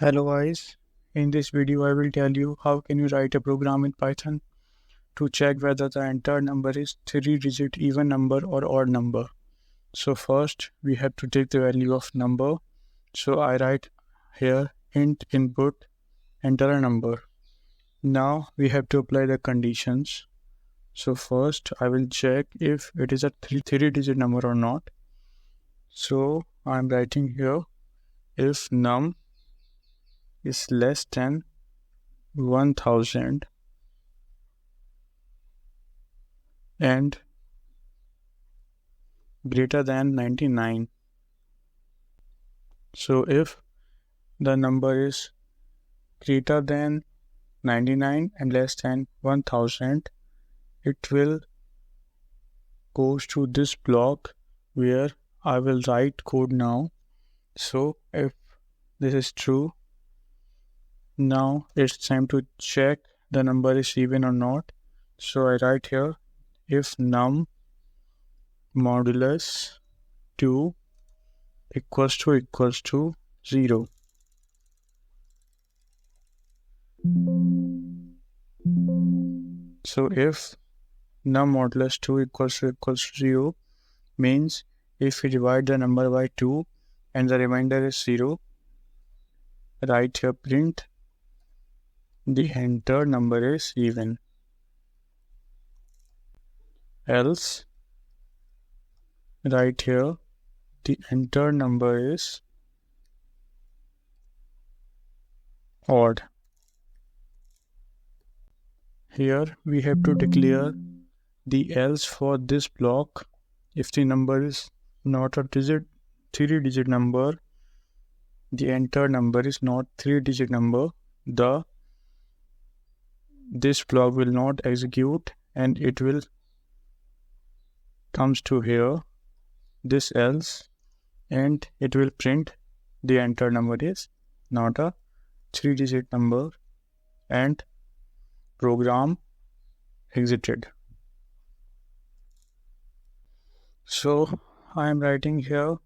Hello guys, in this video I will tell you how can you write a program in Python to check whether the entered number is 3-digit even number or odd number. So first we have to take the value of number. So I write here int input enter a number. Now we have to apply the conditions. So first I will check if it is a 3-digit number or not. So I am writing here if num is less than 1000 and greater than 99. So if the number is greater than 99 and less than 1000, it will goes to this block where I will write code now. So if this is true, now it's time to check the number is even or not. So I write here if num modulus 2 equals to 0. So if num modulus 2 equals to 0 means if we divide the number by 2 and the remainder is 0, write here print the entered number is even. Else write here the entered number is odd. Here we have to declare the else for this block. If the number is not a 3-digit number, the entered number is not 3-digit number, this block will not execute and it will comes to here this else and it will print the entered number is not a 3-digit number and program exited. So I am writing here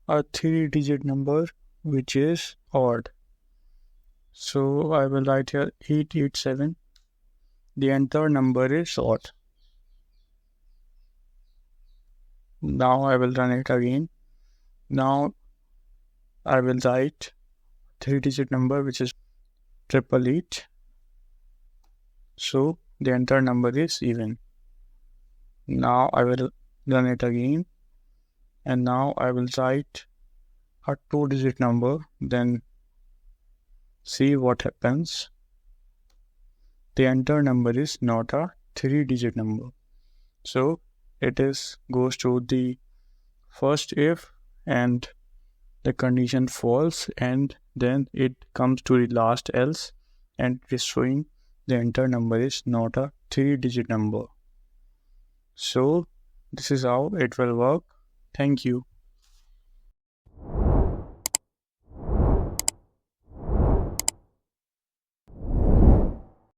a 3-digit number which is odd. So I will write here 887. The entered number is odd. Now I will run it again. Now I will write 3-digit number which is 888. So the entered number is even. Now I will run it again and now I will write a 2-digit number, then see what happens. The entered number is not a 3-digit number. So it goes to the first if and the condition false and then it comes to the last else and it is showing the entered number is not a 3-digit number. So this is how it will work. Thank you.